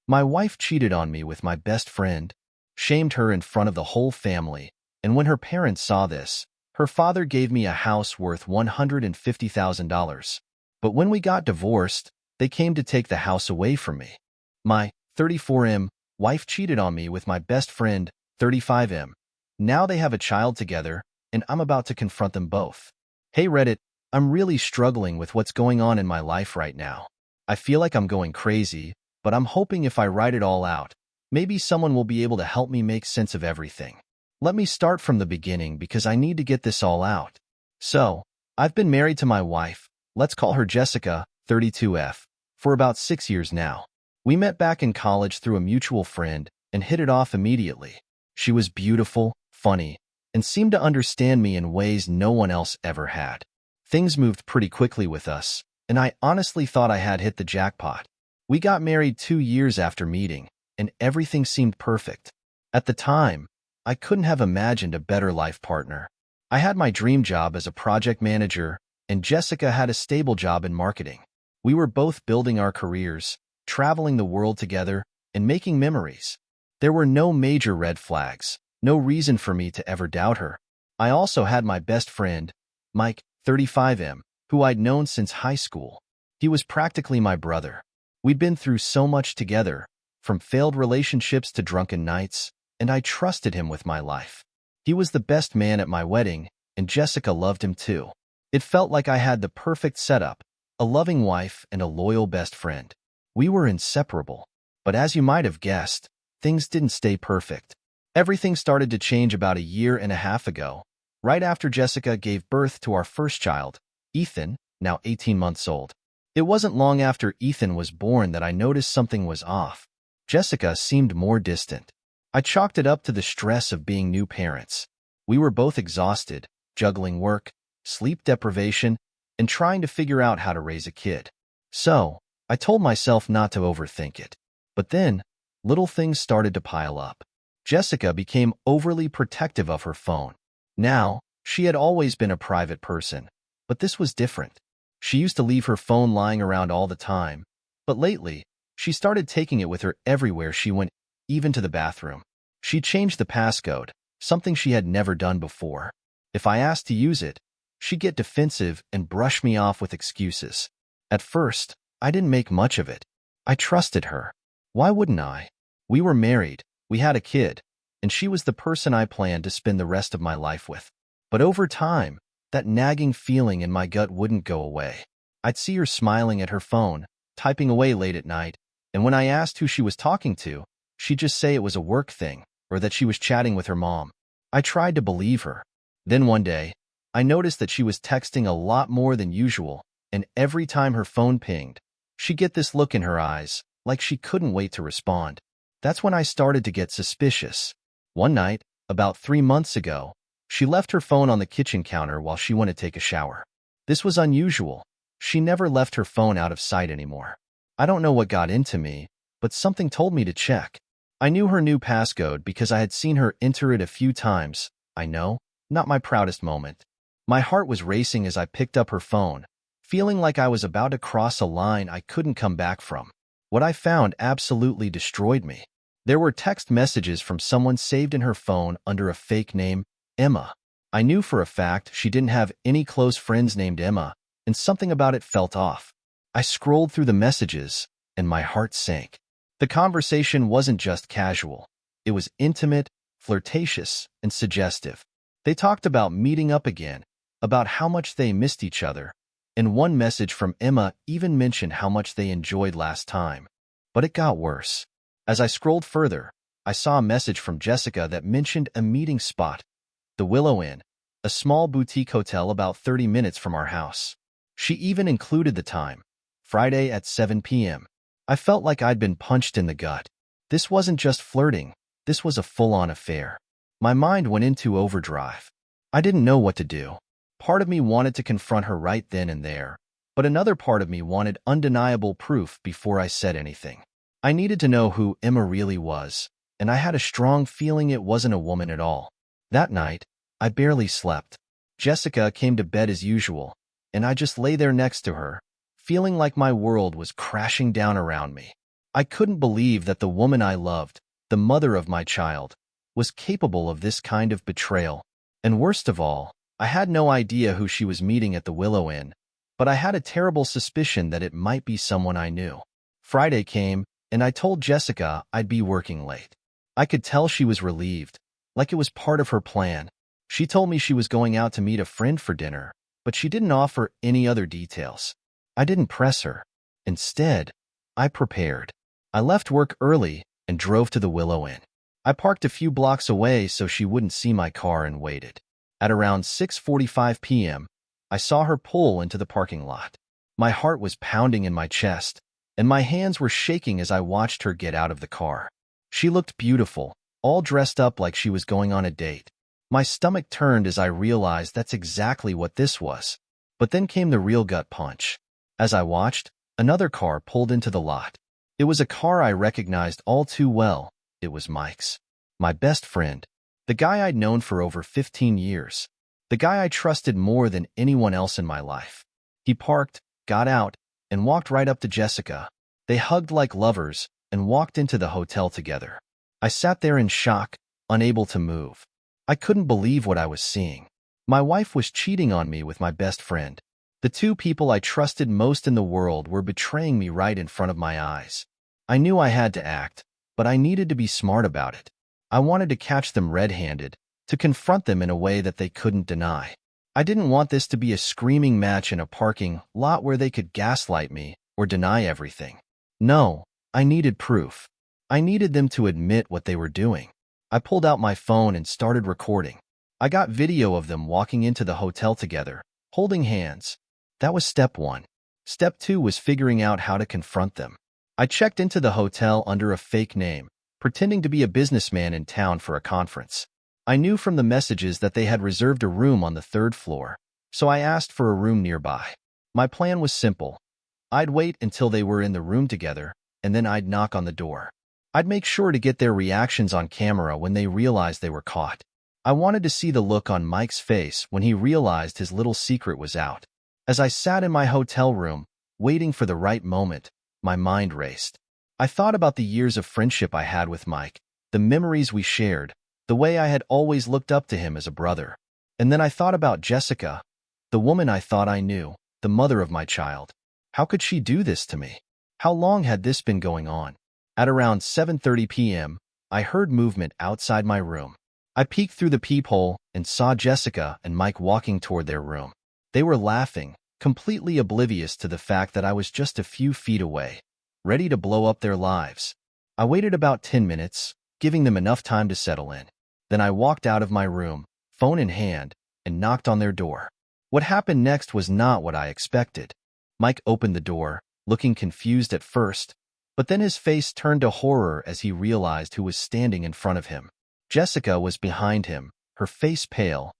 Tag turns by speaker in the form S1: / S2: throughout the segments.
S1: My wife cheated on me with my best friend, shamed her in front of the whole family, and when her parents saw this, her father gave me a house worth $150,000. But when we got divorced, they came to take the house away from me. My 34M wife cheated on me with my best friend, 35M. Now they have a child together, and I'm about to confront them both. Hey Reddit, I'm really struggling with what's going on in my life right now. I feel like I'm going crazy, but I'm hoping if I write it all out, maybe someone will be able to help me make sense of everything. Let me start from the beginning because I need to get this all out. So, I've been married to my wife, let's call her Jessica, 32F, for about 6 years now. We met back in college through a mutual friend and hit it off immediately. She was beautiful, funny, and seemed to understand me in ways no one else ever had. Things moved pretty quickly with us, and I honestly thought I had hit the jackpot. We got married 2 years after meeting, and everything seemed perfect. At the time, I couldn't have imagined a better life partner. I had my dream job as a project manager, and Jessica had a stable job in marketing. We were both building our careers, traveling the world together, and making memories. There were no major red flags, no reason for me to ever doubt her. I also had my best friend, Mike, 35M, who I'd known since high school. He was practically my brother. We'd been through so much together, from failed relationships to drunken nights, and I trusted him with my life. He was the best man at my wedding, and Jessica loved him too. It felt like I had the perfect setup, a loving wife and a loyal best friend. We were inseparable. But as you might have guessed, things didn't stay perfect. Everything started to change about a year and a half ago, right after Jessica gave birth to our first child, Ethan, now 18 months old. It wasn't long after Ethan was born that I noticed something was off. Jessica seemed more distant. I chalked it up to the stress of being new parents. We were both exhausted, juggling work, sleep deprivation, and trying to figure out how to raise a kid. So, I told myself not to overthink it. But then, little things started to pile up. Jessica became overly protective of her phone. Now, she had always been a private person, but this was different. She used to leave her phone lying around all the time, but lately, she started taking it with her everywhere she went, even to the bathroom. She changed the passcode, something she had never done before. If I asked to use it, she'd get defensive and brush me off with excuses. At first, I didn't make much of it. I trusted her. Why wouldn't I? We were married, we had a kid, and she was the person I planned to spend the rest of my life with. But over time, that nagging feeling in my gut wouldn't go away. I'd see her smiling at her phone, typing away late at night, and when I asked who she was talking to, she'd just say it was a work thing, or that she was chatting with her mom. I tried to believe her. Then one day, I noticed that she was texting a lot more than usual, and every time her phone pinged, she'd get this look in her eyes, like she couldn't wait to respond. That's when I started to get suspicious. One night, about 3 months ago, she left her phone on the kitchen counter while she went to take a shower. This was unusual. She never left her phone out of sight anymore. I don't know what got into me, but something told me to check. I knew her new passcode because I had seen her enter it a few times. I know, not my proudest moment. My heart was racing as I picked up her phone, feeling like I was about to cross a line I couldn't come back from. What I found absolutely destroyed me. There were text messages from someone saved in her phone under a fake name, Emma. I knew for a fact she didn't have any close friends named Emma, and something about it felt off. I scrolled through the messages, and my heart sank. The conversation wasn't just casual. It was intimate, flirtatious, and suggestive. They talked about meeting up again, about how much they missed each other, and one message from Emma even mentioned how much they enjoyed last time. But it got worse. As I scrolled further, I saw a message from Jessica that mentioned a meeting spot, the Willow Inn, a small boutique hotel about 30 minutes from our house. She even included the time, Friday at 7 p.m. I felt like I'd been punched in the gut. This wasn't just flirting, this was a full-on affair. My mind went into overdrive. I didn't know what to do. Part of me wanted to confront her right then and there, but another part of me wanted undeniable proof before I said anything. I needed to know who Emma really was, and I had a strong feeling it wasn't a woman at all. That night, I barely slept. Jessica came to bed as usual, and I just lay there next to her, feeling like my world was crashing down around me. I couldn't believe that the woman I loved, the mother of my child, was capable of this kind of betrayal. And worst of all, I had no idea who she was meeting at the Willow Inn, but I had a terrible suspicion that it might be someone I knew. Friday came, and I told Jessica I'd be working late. I could tell she was relieved, like it was part of her plan. She told me she was going out to meet a friend for dinner, but she didn't offer any other details. I didn't press her. Instead, I prepared. I left work early and drove to the Willow Inn. I parked a few blocks away so she wouldn't see my car and waited. At around 6:45 p.m., I saw her pull into the parking lot. My heart was pounding in my chest, and my hands were shaking as I watched her get out of the car. She looked beautiful, all dressed up like she was going on a date. My stomach turned as I realized that's exactly what this was. But then came the real gut punch. As I watched, another car pulled into the lot. It was a car I recognized all too well. It was Mike's. My best friend. The guy I'd known for over 15 years. The guy I trusted more than anyone else in my life. He parked, got out, and walked right up to Jessica. They hugged like lovers and walked into the hotel together. I sat there in shock, unable to move. I couldn't believe what I was seeing. My wife was cheating on me with my best friend. The two people I trusted most in the world were betraying me right in front of my eyes. I knew I had to act, but I needed to be smart about it. I wanted to catch them red-handed, to confront them in a way that they couldn't deny. I didn't want this to be a screaming match in a parking lot where they could gaslight me or deny everything. No, I needed proof. I needed them to admit what they were doing. I pulled out my phone and started recording. I got video of them walking into the hotel together, holding hands. That was step one. Step two was figuring out how to confront them. I checked into the hotel under a fake name, pretending to be a businessman in town for a conference. I knew from the messages that they had reserved a room on the 3rd floor, so I asked for a room nearby. My plan was simple. I'd wait until they were in the room together, and then I'd knock on the door. I'd make sure to get their reactions on camera when they realized they were caught. I wanted to see the look on Mike's face when he realized his little secret was out. As I sat in my hotel room, waiting for the right moment, my mind raced. I thought about the years of friendship I had with Mike, the memories we shared, the way I had always looked up to him as a brother. And then I thought about Jessica, the woman I thought I knew, the mother of my child. How could she do this to me? How long had this been going on? At around 7:30 p.m., I heard movement outside my room. I peeked through the peephole and saw Jessica and Mike walking toward their room. They were laughing, completely oblivious to the fact that I was just a few feet away, ready to blow up their lives. I waited about 10 minutes, giving them enough time to settle in. Then I walked out of my room, phone in hand, and knocked on their door. What happened next was not what I expected. Mike opened the door, looking confused at first, but then his face turned to horror as he realized who was standing in front of him. Jessica was behind him, her face pale,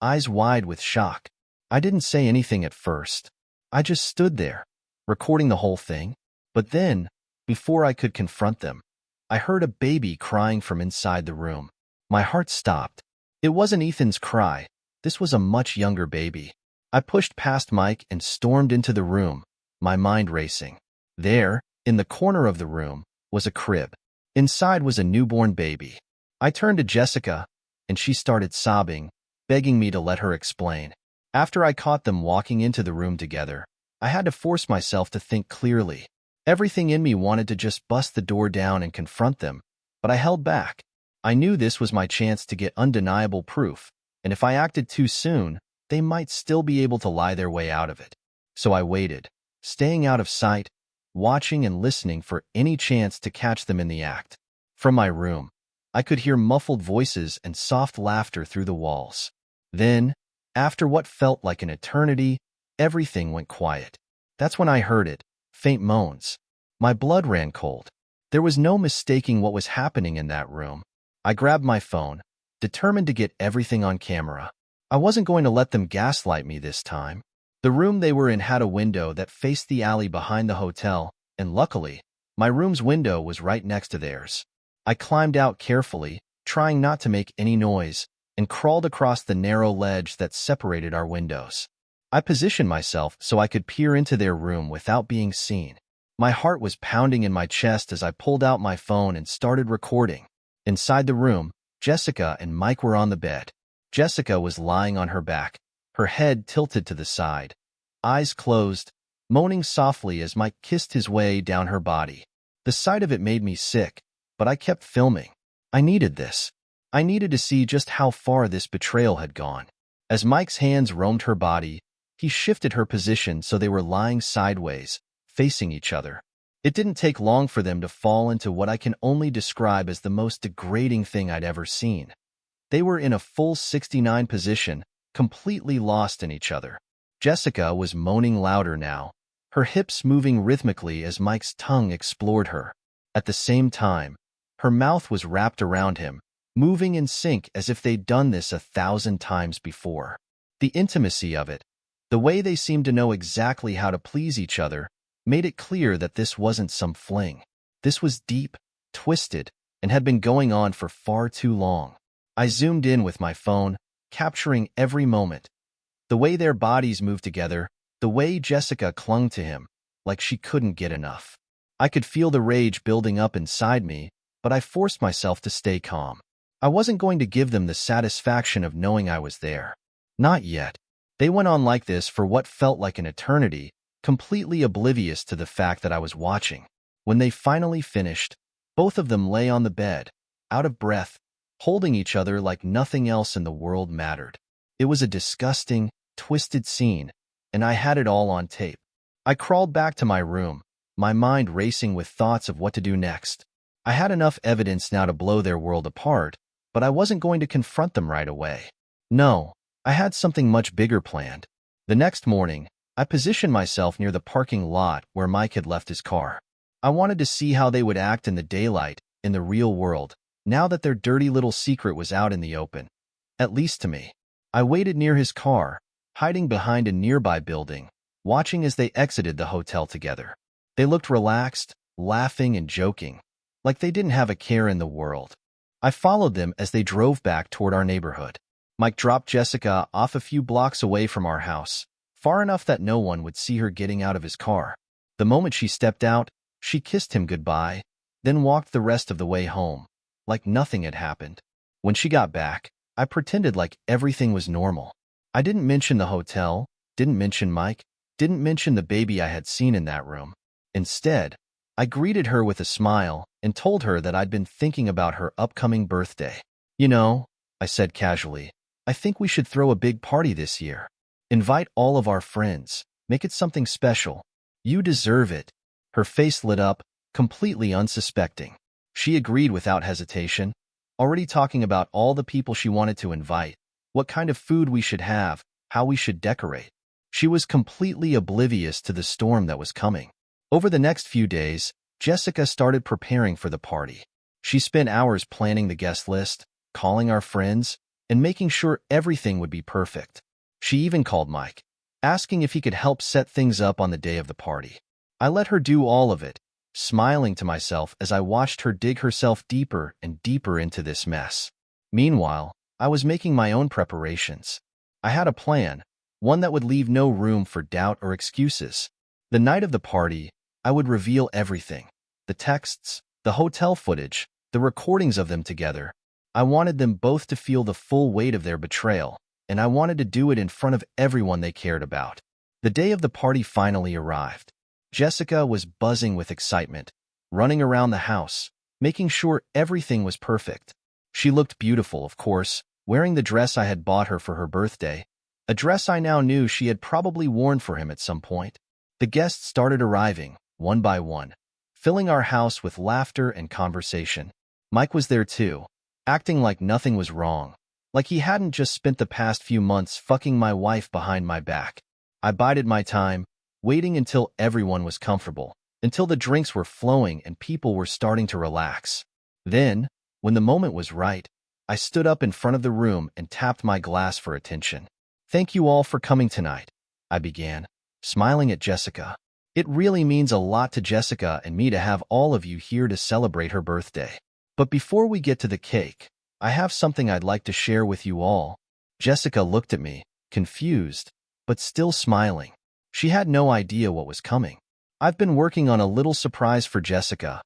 S1: eyes wide with shock. I didn't say anything at first. I just stood there, recording the whole thing. But then, before I could confront them, I heard a baby crying from inside the room. My heart stopped. It wasn't Ethan's cry. This was a much younger baby. I pushed past Mike and stormed into the room, my mind racing. There, in the corner of the room, was a crib. Inside was a newborn baby. I turned to Jessica, and she started sobbing, begging me to let her explain. After I caught them walking into the room together, I had to force myself to think clearly. Everything in me wanted to just bust the door down and confront them, but I held back. I knew this was my chance to get undeniable proof, and if I acted too soon, they might still be able to lie their way out of it. So I waited, staying out of sight, watching and listening for any chance to catch them in the act. From my room, I could hear muffled voices and soft laughter through the walls. Then, after what felt like an eternity, everything went quiet. That's when I heard it, faint moans. My blood ran cold. There was no mistaking what was happening in that room. I grabbed my phone, determined to get everything on camera. I wasn't going to let them gaslight me this time. The room they were in had a window that faced the alley behind the hotel, and luckily, my room's window was right next to theirs. I climbed out carefully, trying not to make any noise, and crawled across the narrow ledge that separated our windows. I positioned myself so I could peer into their room without being seen. My heart was pounding in my chest as I pulled out my phone and started recording. Inside the room, Jessica and Mike were on the bed. Jessica was lying on her back, her head tilted to the side, eyes closed, moaning softly as Mike kissed his way down her body. The sight of it made me sick, but I kept filming. I needed this. I needed to see just how far this betrayal had gone. As Mike's hands roamed her body, he shifted her position so they were lying sideways, facing each other. It didn't take long for them to fall into what I can only describe as the most degrading thing I'd ever seen. They were in a full 69 position, completely lost in each other. Jessica was moaning louder now, her hips moving rhythmically as Mike's tongue explored her. At the same time, her mouth was wrapped around him, moving in sync as if they'd done this 1,000 times before. The intimacy of it, the way they seemed to know exactly how to please each other, made it clear that this wasn't some fling. This was deep, twisted, and had been going on for far too long. I zoomed in with my phone, capturing every moment. The way their bodies moved together, the way Jessica clung to him, like she couldn't get enough. I could feel the rage building up inside me, but I forced myself to stay calm. I wasn't going to give them the satisfaction of knowing I was there. Not yet. They went on like this for what felt like an eternity, completely oblivious to the fact that I was watching. When they finally finished, both of them lay on the bed, out of breath, holding each other like nothing else in the world mattered. It was a disgusting, twisted scene, and I had it all on tape. I crawled back to my room, my mind racing with thoughts of what to do next. I had enough evidence now to blow their world apart, but I wasn't going to confront them right away. No, I had something much bigger planned. The next morning, I positioned myself near the parking lot where Mike had left his car. I wanted to see how they would act in the daylight, in the real world, now that their dirty little secret was out in the open. At least to me. I waited near his car, hiding behind a nearby building, watching as they exited the hotel together. They looked relaxed, laughing and joking, like they didn't have a care in the world. I followed them as they drove back toward our neighborhood. Mike dropped Jessica off a few blocks away from our house, far enough that no one would see her getting out of his car. The moment she stepped out, she kissed him goodbye, then walked the rest of the way home, like nothing had happened. When she got back, I pretended like everything was normal. I didn't mention the hotel, didn't mention Mike, didn't mention the baby I had seen in that room. Instead, I greeted her with a smile and told her that I'd been thinking about her upcoming birthday. You know, I said casually, I think we should throw a big party this year. Invite all of our friends. Make it something special. You deserve it. Her face lit up, completely unsuspecting. She agreed without hesitation, already talking about all the people she wanted to invite, what kind of food we should have, how we should decorate. She was completely oblivious to the storm that was coming. Over the next few days, Jessica started preparing for the party. She spent hours planning the guest list, calling our friends, and making sure everything would be perfect. She even called Mike, asking if he could help set things up on the day of the party. I let her do all of it, smiling to myself as I watched her dig herself deeper and deeper into this mess. Meanwhile, I was making my own preparations. I had a plan, one that would leave no room for doubt or excuses. The night of the party, I would reveal everything. The texts, the hotel footage, the recordings of them together. I wanted them both to feel the full weight of their betrayal, and I wanted to do it in front of everyone they cared about. The day of the party finally arrived. Jessica was buzzing with excitement, running around the house, making sure everything was perfect. She looked beautiful, of course, wearing the dress I had bought her for her birthday, a dress I now knew she had probably worn for him at some point. The guests started arriving, one by one, filling our house with laughter and conversation. Mike was there too, acting like nothing was wrong, like he hadn't just spent the past few months fucking my wife behind my back. I bided my time, waiting until everyone was comfortable, until the drinks were flowing and people were starting to relax. Then, when the moment was right, I stood up in front of the room and tapped my glass for attention. Thank you all for coming tonight, I began, smiling at Jessica. It really means a lot to Jessica and me to have all of you here to celebrate her birthday. But before we get to the cake, I have something I'd like to share with you all. Jessica looked at me, confused, but still smiling. She had no idea what was coming. I've been working on a little surprise for Jessica,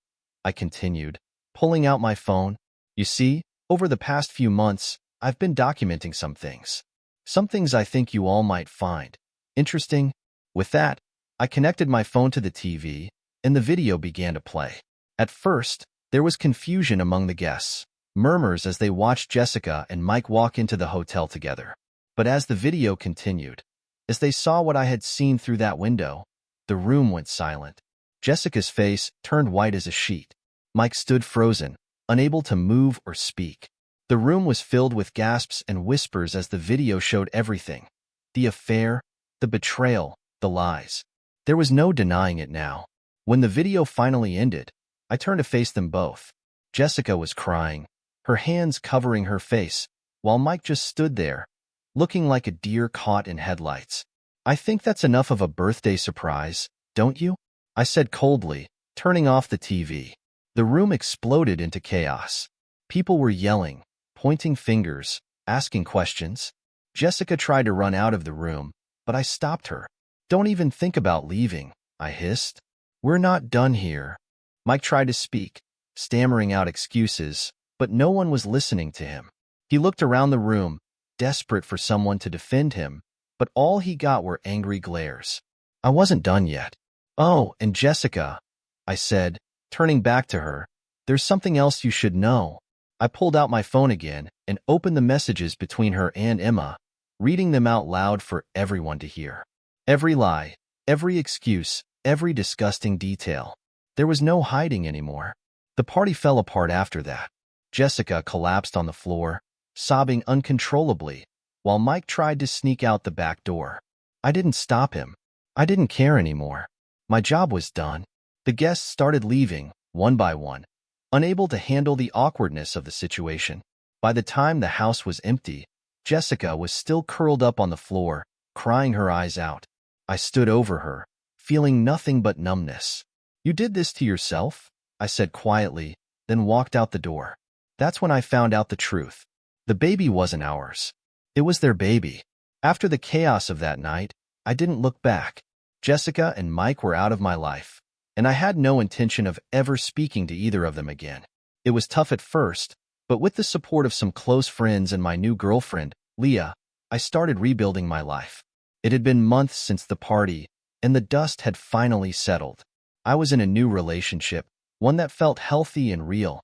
S1: I continued, pulling out my phone. You see, over the past few months, I've been documenting some things. Some things I think you all might find interesting. With that, I connected my phone to the TV, and the video began to play. At first, there was confusion among the guests, murmurs as they watched Jessica and Mike walk into the hotel together. But as the video continued, as they saw what I had seen through that window, the room went silent. Jessica's face turned white as a sheet. Mike stood frozen, unable to move or speak. The room was filled with gasps and whispers as the video showed everything. The affair, the betrayal, the lies. There was no denying it now. When the video finally ended, I turned to face them both. Jessica was crying, her hands covering her face, while Mike just stood there, looking like a deer caught in headlights. I think that's enough of a birthday surprise, don't you? I said coldly, turning off the TV. The room exploded into chaos. People were yelling, pointing fingers, asking questions. Jessica tried to run out of the room, but I stopped her. Don't even think about leaving, I hissed. We're not done here. Mike tried to speak, stammering out excuses, but no one was listening to him. He looked around the room, desperate for someone to defend him, but all he got were angry glares. I wasn't done yet. Oh, and Jessica, I said, turning back to her, there's something else you should know. I pulled out my phone again and opened the messages between her and Emma, reading them out loud for everyone to hear. Every lie, every excuse, every disgusting detail. There was no hiding anymore. The party fell apart after that. Jessica collapsed on the floor, sobbing uncontrollably, while Mike tried to sneak out the back door. I didn't stop him. I didn't care anymore. My job was done. The guests started leaving, one by one, unable to handle the awkwardness of the situation. By the time the house was empty, Jessica was still curled up on the floor, crying her eyes out. I stood over her, feeling nothing but numbness. You did this to yourself? I said quietly, then walked out the door. That's when I found out the truth. The baby wasn't ours. It was their baby. After the chaos of that night, I didn't look back. Jessica and Mike were out of my life, and I had no intention of ever speaking to either of them again. It was tough at first, but with the support of some close friends and my new girlfriend, Leah, I started rebuilding my life. It had been months since the party, and the dust had finally settled. I was in a new relationship, one that felt healthy and real.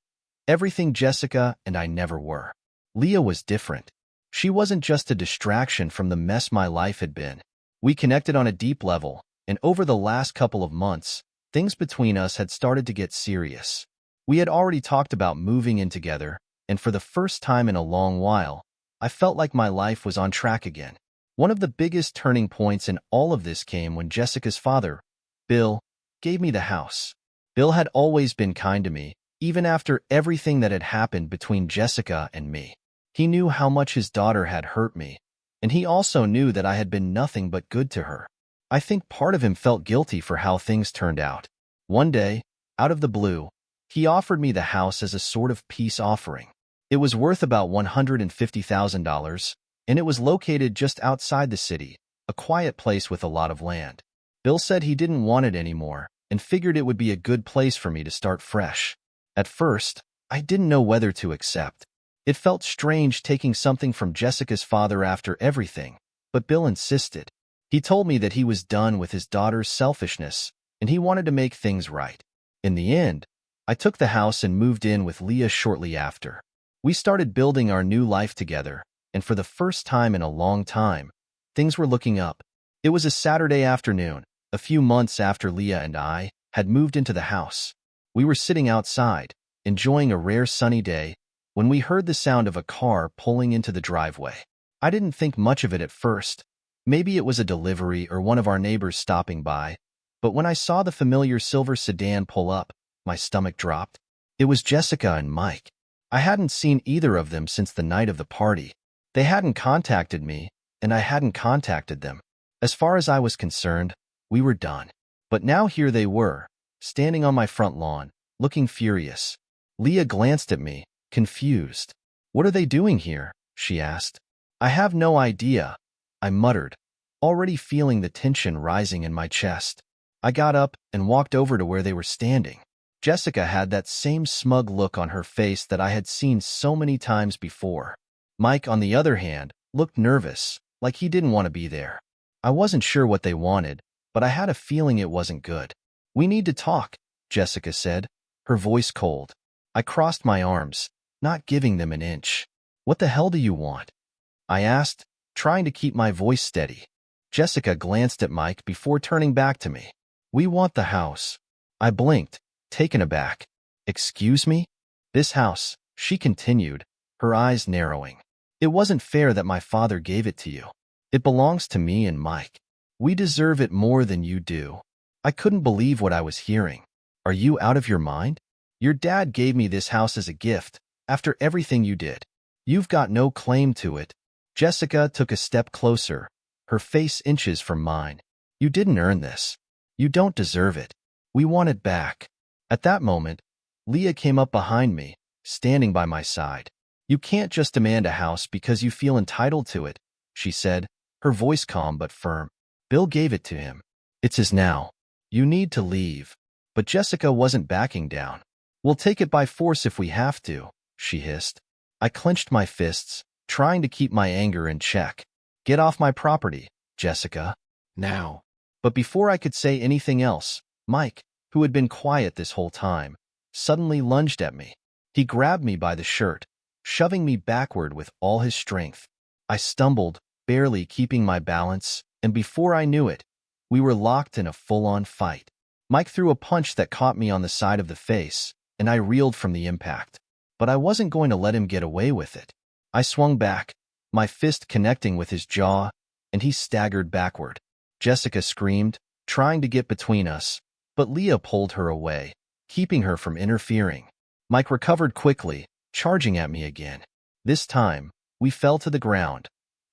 S1: Everything Jessica and I never were. Leah was different. She wasn't just a distraction from the mess my life had been. We connected on a deep level, and over the last couple of months, things between us had started to get serious. We had already talked about moving in together, and for the first time in a long while, I felt like my life was on track again. One of the biggest turning points in all of this came when Jessica's father, Bill, gave me the house. Bill had always been kind to me, even after everything that had happened between Jessica and me. He knew how much his daughter had hurt me, and he also knew that I had been nothing but good to her. I think part of him felt guilty for how things turned out. One day, out of the blue, he offered me the house as a sort of peace offering. It was worth about $150,000, and it was located just outside the city, a quiet place with a lot of land. Bill said he didn't want it anymore and figured it would be a good place for me to start fresh. At first, I didn't know whether to accept. It felt strange taking something from Jessica's father after everything, but Bill insisted. He told me that he was done with his daughter's selfishness, and he wanted to make things right. In the end, I took the house and moved in with Leah shortly after. We started building our new life together, and for the first time in a long time, things were looking up. It was a Saturday afternoon, a few months after Leah and I had moved into the house. We were sitting outside, enjoying a rare sunny day, when we heard the sound of a car pulling into the driveway. I didn't think much of it at first. Maybe it was a delivery or one of our neighbors stopping by, but when I saw the familiar silver sedan pull up, my stomach dropped. It was Jessica and Mike. I hadn't seen either of them since the night of the party. They hadn't contacted me, and I hadn't contacted them. As far as I was concerned, we were done. But now here they were, standing on my front lawn, looking furious. Leah glanced at me, confused. "What are they doing here?" she asked. "I have no idea," I muttered, already feeling the tension rising in my chest. I got up and walked over to where they were standing. Jessica had that same smug look on her face that I had seen so many times before. Mike, on the other hand, looked nervous, like he didn't want to be there. I wasn't sure what they wanted, but I had a feeling it wasn't good. "We need to talk," Jessica said, her voice cold. I crossed my arms, not giving them an inch. "What the hell do you want?" I asked, trying to keep my voice steady. Jessica glanced at Mike before turning back to me. "We want the house." I blinked, taken aback. "Excuse me?" "This house," she continued, her eyes narrowing. "It wasn't fair that my father gave it to you. It belongs to me and Mike. We deserve it more than you do." I couldn't believe what I was hearing. "Are you out of your mind? Your dad gave me this house as a gift, after everything you did. You've got no claim to it." Jessica took a step closer, her face inches from mine. "You didn't earn this. You don't deserve it. We want it back." At that moment, Leah came up behind me, standing by my side. "You can't just demand a house because you feel entitled to it," she said, her voice calm but firm. "Bill gave it to him. It's his now. You need to leave." But Jessica wasn't backing down. "We'll take it by force if we have to," she hissed. I clenched my fists, trying to keep my anger in check. "Get off my property, Jessica. Now." But before I could say anything else, Mike, who had been quiet this whole time, suddenly lunged at me. He grabbed me by the shirt, shoving me backward with all his strength. I stumbled, barely keeping my balance, and before I knew it, we were locked in a full-on fight. Mike threw a punch that caught me on the side of the face, and I reeled from the impact. But I wasn't going to let him get away with it. I swung back, my fist connecting with his jaw, and he staggered backward. Jessica screamed, trying to get between us, but Leah pulled her away, keeping her from interfering. Mike recovered quickly, charging at me again. This time, we fell to the ground,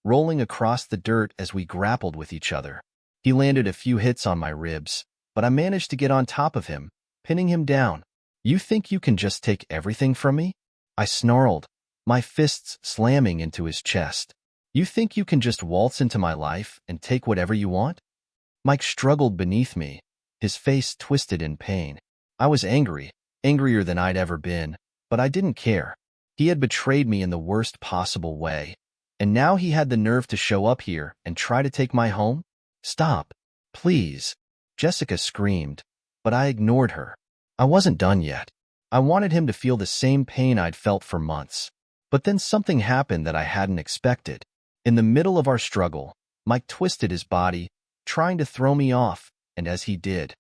S1: rolling across the dirt as we grappled with each other. He landed a few hits on my ribs, but I managed to get on top of him, pinning him down. "You think you can just take everything from me?" I snarled, my fists slamming into his chest. "You think you can just waltz into my life and take whatever you want?" Mike struggled beneath me, his face twisted in pain. I was angry, angrier than I'd ever been, but I didn't care. He had betrayed me in the worst possible way, and now he had the nerve to show up here and try to take my home? "Stop, please," Jessica screamed, but I ignored her. I wasn't done yet. I wanted him to feel the same pain I'd felt for months. But then something happened that I hadn't expected. In the middle of our struggle, Mike twisted his body, trying to throw me off, and as he did,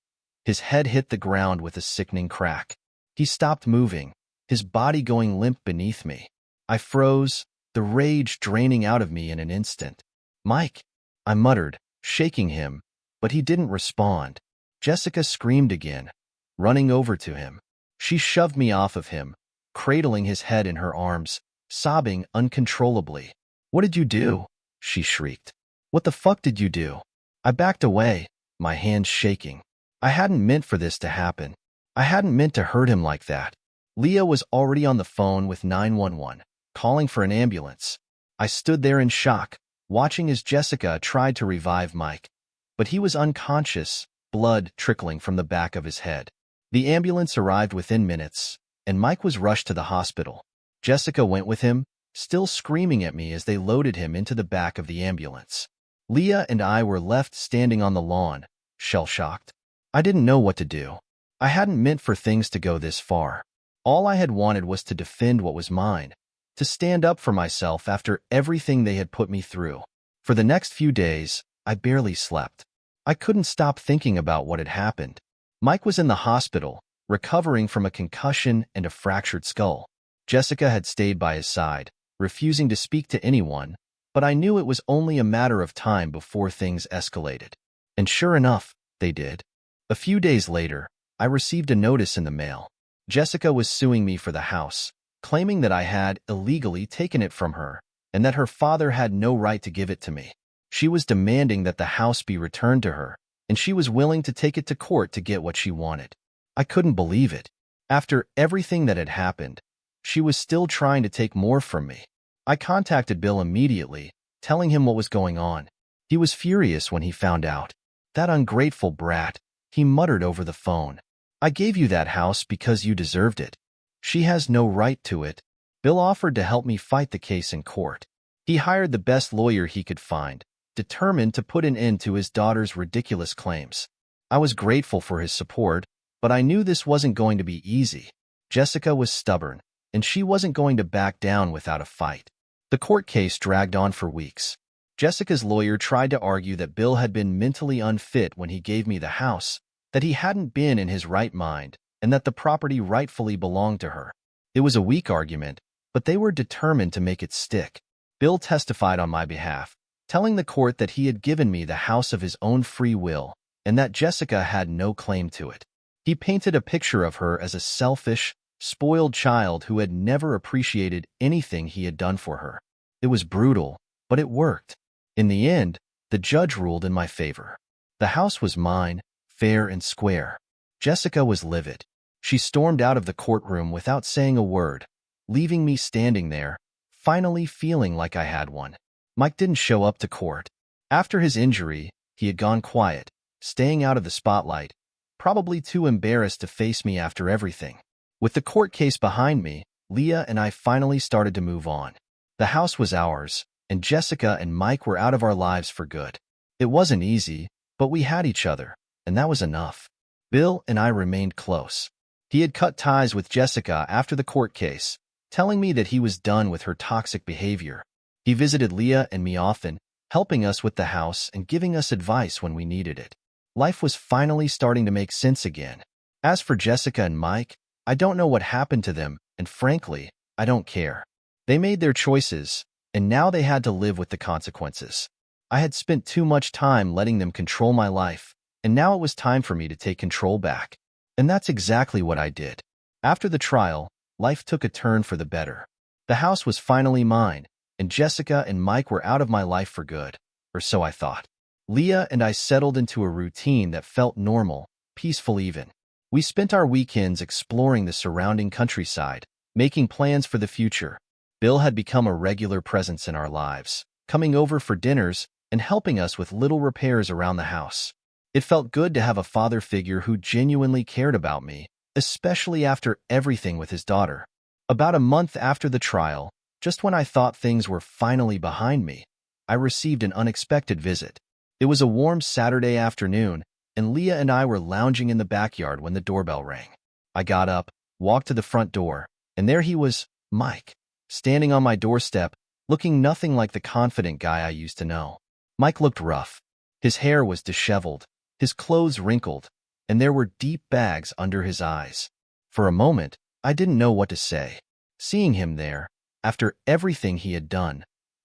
S1: his head hit the ground with a sickening crack. He stopped moving, his body going limp beneath me. I froze, the rage draining out of me in an instant. "Mike," I muttered, shaking him, but he didn't respond. Jessica screamed again, running over to him. She shoved me off of him, cradling his head in her arms, sobbing uncontrollably. "What did you do?" she shrieked. "What the fuck did you do?" I backed away, my hands shaking. I hadn't meant for this to happen. I hadn't meant to hurt him like that. Leah was already on the phone with 911, calling for an ambulance. I stood there in shock, watching as Jessica tried to revive Mike. But he was unconscious, blood trickling from the back of his head. The ambulance arrived within minutes, and Mike was rushed to the hospital. Jessica went with him, still screaming at me as they loaded him into the back of the ambulance. Leah and I were left standing on the lawn, shell-shocked. I didn't know what to do. I hadn't meant for things to go this far. All I had wanted was to defend what was mine, to stand up for myself after everything they had put me through. For the next few days, I barely slept. I couldn't stop thinking about what had happened. Mike was in the hospital, recovering from a concussion and a fractured skull. Jessica had stayed by his side, refusing to speak to anyone, but I knew it was only a matter of time before things escalated. And sure enough, they did. A few days later, I received a notice in the mail. Jessica was suing me for the house, claiming that I had illegally taken it from her, and that her father had no right to give it to me. She was demanding that the house be returned to her, and she was willing to take it to court to get what she wanted. I couldn't believe it. After everything that had happened, she was still trying to take more from me. I contacted Bill immediately, telling him what was going on. He was furious when he found out. "That ungrateful brat," He muttered over the phone. I gave you that house because you deserved it. She has no right to it. Bill offered to help me fight the case in court. He hired the best lawyer he could find, determined to put an end to his daughter's ridiculous claims. I was grateful for his support, but I knew this wasn't going to be easy. Jessica was stubborn, and she wasn't going to back down without a fight. The court case dragged on for weeks. Jessica's lawyer tried to argue that Bill had been mentally unfit when he gave me the house, that he hadn't been in his right mind, and that the property rightfully belonged to her. It was a weak argument, but they were determined to make it stick. Bill testified on my behalf, telling the court that he had given me the house of his own free will and that Jessica had no claim to it. He painted a picture of her as a selfish, spoiled child who had never appreciated anything he had done for her. It was brutal, but it worked. In the end, the judge ruled in my favor. The house was mine, fair and square. Jessica was livid. She stormed out of the courtroom without saying a word, leaving me standing there, finally feeling like I had won. Mike didn't show up to court. After his injury, he had gone quiet, staying out of the spotlight, probably too embarrassed to face me after everything. With the court case behind me, Leah and I finally started to move on. The house was ours, and Jessica and Mike were out of our lives for good. It wasn't easy, but we had each other, and that was enough. Bill and I remained close. He had cut ties with Jessica after the court case, telling me that he was done with her toxic behavior. He visited Leah and me often, helping us with the house and giving us advice when we needed it. Life was finally starting to make sense again. As for Jessica and Mike, I don't know what happened to them, and frankly, I don't care. They made their choices, and now they had to live with the consequences. I had spent too much time letting them control my life, and now it was time for me to take control back. And that's exactly what I did. After the trial, life took a turn for the better. The house was finally mine, and Jessica and Mike were out of my life for good, or so I thought. Leah and I settled into a routine that felt normal, peaceful even. We spent our weekends exploring the surrounding countryside, making plans for the future. Bill had become a regular presence in our lives, coming over for dinners and helping us with little repairs around the house. It felt good to have a father figure who genuinely cared about me, especially after everything with his daughter. About a month after the trial, just when I thought things were finally behind me, I received an unexpected visit. It was a warm Saturday afternoon, and Leah and I were lounging in the backyard when the doorbell rang. I got up, walked to the front door, and there he was, Mike, standing on my doorstep, looking nothing like the confident guy I used to know. Mike looked rough. His hair was disheveled, his clothes wrinkled, and there were deep bags under his eyes. For a moment, I didn't know what to say. Seeing him there, after everything he had done,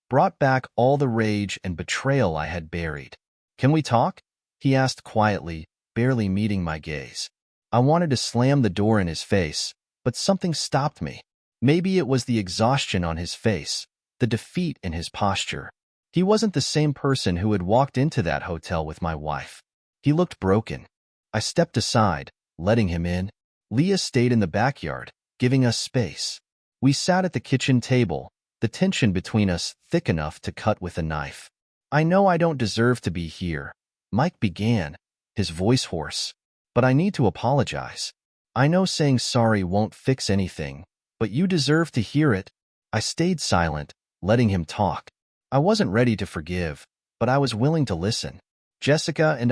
S1: brought back all the rage and betrayal I had buried. "Can we talk?" he asked quietly, barely meeting my gaze. I wanted to slam the door in his face, but something stopped me. Maybe it was the exhaustion on his face, the defeat in his posture. He wasn't the same person who had walked into that hotel with my wife. He looked broken. I stepped aside, letting him in. Leah stayed in the backyard, giving us space. We sat at the kitchen table, the tension between us thick enough to cut with a knife. "I know I don't deserve to be here," Mike began, his voice hoarse, "but I need to apologize. I know saying sorry won't fix anything, but you deserve to hear it." I stayed silent, letting him talk. I wasn't ready to forgive, but I was willing to listen. "Jessica and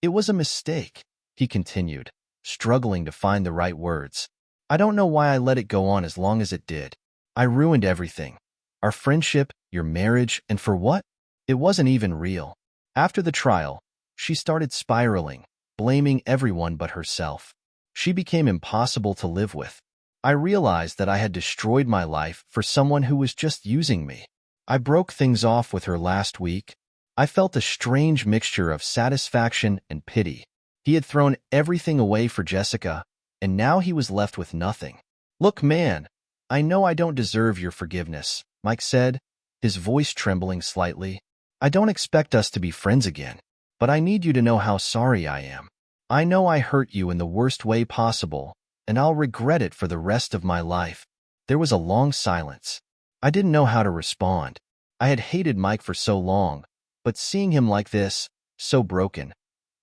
S1: it was a mistake," he continued, struggling to find the right words. "I don't know why I let it go on as long as it did. I ruined everything. Our friendship, your marriage, and for what? It wasn't even real." After the trial, she started spiraling, blaming everyone but herself. She became impossible to live with. I realized that I had destroyed my life for someone who was just using me. I broke things off with her last week. I felt a strange mixture of satisfaction and pity. He had thrown everything away for Jessica, and now he was left with nothing. "Look, man, I know I don't deserve your forgiveness," Mike said, his voice trembling slightly. "I don't expect us to be friends again, but I need you to know how sorry I am. I know I hurt you in the worst way possible, and I'll regret it for the rest of my life." There was a long silence. I didn't know how to respond. I had hated Mike for so long, but seeing him like this, so broken,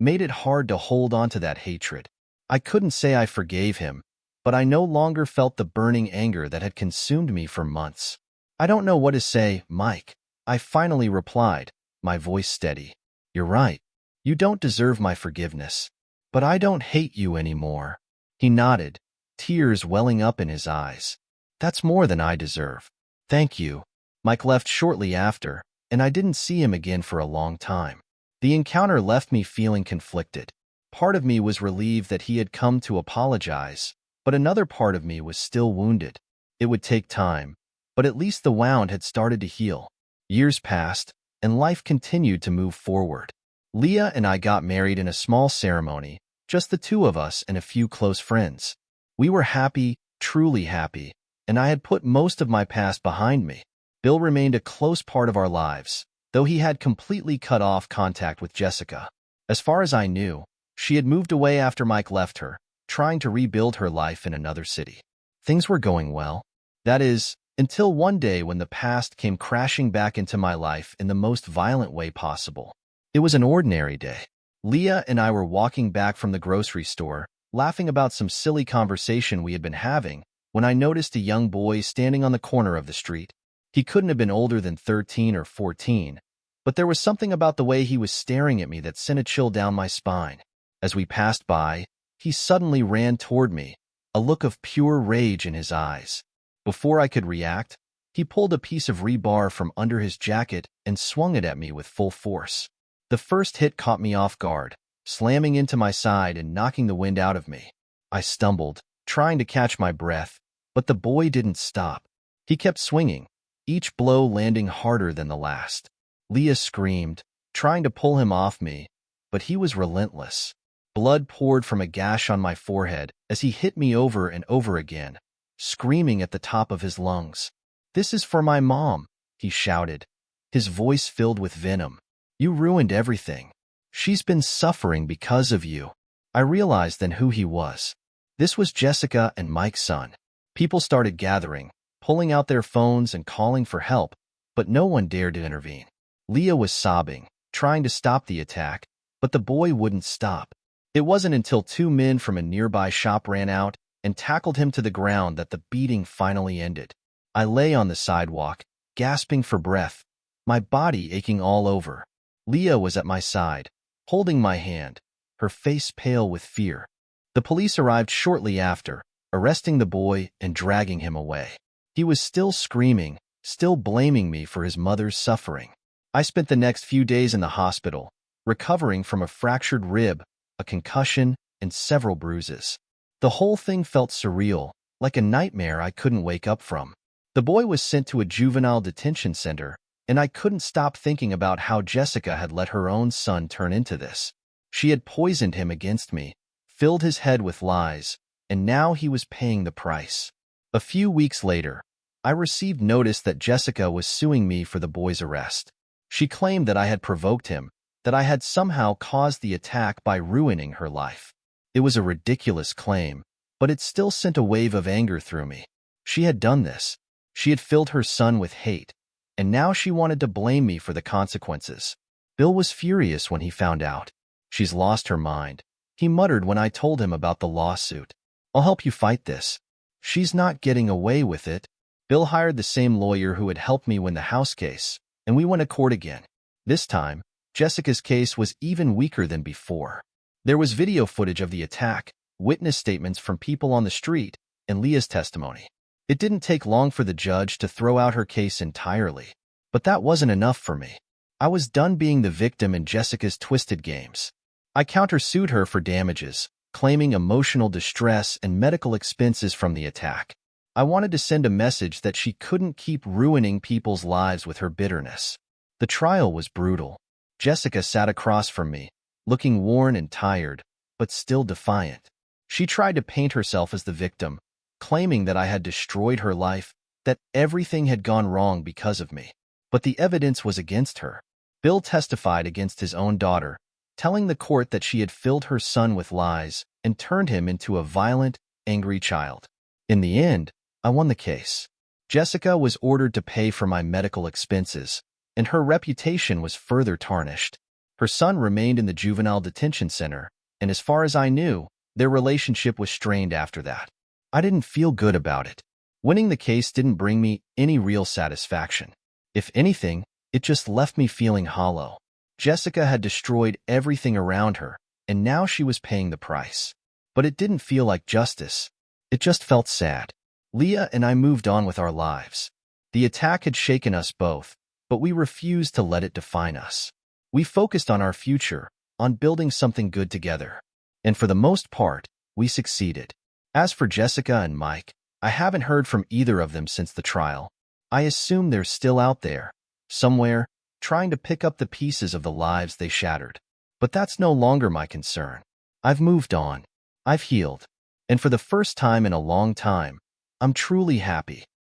S1: made it hard to hold on to that hatred. I couldn't say I forgave him, but I no longer felt the burning anger that had consumed me for months. I don't know what to say, Mike. I finally replied, my voice steady. You're right. You don't deserve my forgiveness. But I don't hate you anymore. He nodded, tears welling up in his eyes. That's more than I deserve. Thank you. Mike left shortly after, and I didn't see him again for a long time. The encounter left me feeling conflicted. Part of me was relieved that he had come to apologize, but another part of me was still wounded. It would take time, but at least the wound had started to heal. Years passed, and life continued to move forward. Leah and I got married in a small ceremony, just the two of us and a few close friends. We were happy, truly happy, and I had put most of my past behind me. Bill remained a close part of our lives, though he had completely cut off contact with Jessica. As far as I knew, she had moved away after Mike left her, trying to rebuild her life in another city. Things were going well. That is, until one day when the past came crashing back into my life in the most violent way possible. It was an ordinary day. Leah and I were walking back from the grocery store, laughing about some silly conversation we had been having, when I noticed a young boy standing on the corner of the street. He couldn't have been older than 13 or 14, but there was something about the way he was staring at me that sent a chill down my spine. As we passed by, he suddenly ran toward me, a look of pure rage in his eyes. Before I could react, he pulled a piece of rebar from under his jacket and swung it at me with full force. The first hit caught me off guard, slamming into my side and knocking the wind out of me. I stumbled, trying to catch my breath, but the boy didn't stop. He kept swinging, each blow landing harder than the last. Leah screamed, trying to pull him off me, but he was relentless. Blood poured from a gash on my forehead as he hit me over and over again, screaming at the top of his lungs. "This is for my mom," he shouted, his voice filled with venom. "You ruined everything. She's been suffering because of you." I realized then who he was. This was Jessica and Mike's son. People started gathering, pulling out their phones and calling for help, but no one dared to intervene. Leah was sobbing, trying to stop the attack, but the boy wouldn't stop. It wasn't until two men from a nearby shop ran out and tackled him to the ground that the beating finally ended. I lay on the sidewalk, gasping for breath, my body aching all over. Leah was at my side, holding my hand, her face pale with fear. The police arrived shortly after, arresting the boy and dragging him away. He was still screaming, still blaming me for his mother's suffering. I spent the next few days in the hospital, recovering from a fractured rib, a concussion, and several bruises. The whole thing felt surreal, like a nightmare I couldn't wake up from. The boy was sent to a juvenile detention center, and I couldn't stop thinking about how Jessica had let her own son turn into this. She had poisoned him against me, filled his head with lies, and now he was paying the price. A few weeks later, I received notice that Jessica was suing me for the boy's arrest. She claimed that I had provoked him, that I had somehow caused the attack by ruining her life. It was a ridiculous claim, but it still sent a wave of anger through me. She had done this. She had filled her son with hate, and now she wanted to blame me for the consequences. Bill was furious when he found out. "She's lost her mind," he muttered when I told him about the lawsuit. "I'll help you fight this. She's not getting away with it." Bill hired the same lawyer who had helped me win the house case, and we went to court again. This time, Jessica's case was even weaker than before. There was video footage of the attack, witness statements from people on the street, and Leah's testimony. It didn't take long for the judge to throw out her case entirely. But that wasn't enough for me. I was done being the victim in Jessica's twisted games. I countersued her for damages, claiming emotional distress and medical expenses from the attack. I wanted to send a message that she couldn't keep ruining people's lives with her bitterness. The trial was brutal. Jessica sat across from me, looking worn and tired, but still defiant. She tried to paint herself as the victim, claiming that I had destroyed her life, that everything had gone wrong because of me. But the evidence was against her. Bill testified against his own daughter, telling the court that she had filled her son with lies and turned him into a violent, angry child. In the end, I won the case. Jessica was ordered to pay for my medical expenses, and her reputation was further tarnished. Her son remained in the juvenile detention center, and as far as I knew, their relationship was strained after that. I didn't feel good about it. Winning the case didn't bring me any real satisfaction. If anything, it just left me feeling hollow. Jessica had destroyed everything around her, and now she was paying the price. But it didn't feel like justice. It just felt sad. Leah and I moved on with our lives. The attack had shaken us both, but we refused to let it define us. We focused on our future, on building something good together. And for the most part, we succeeded. As for Jessica and Mike, I haven't heard from either of them since the trial. I assume they're still out there, somewhere, trying to pick up the pieces of the lives they shattered. But that's no longer my concern. I've moved on. I've healed. And for the first time in a long time, I'm truly happy.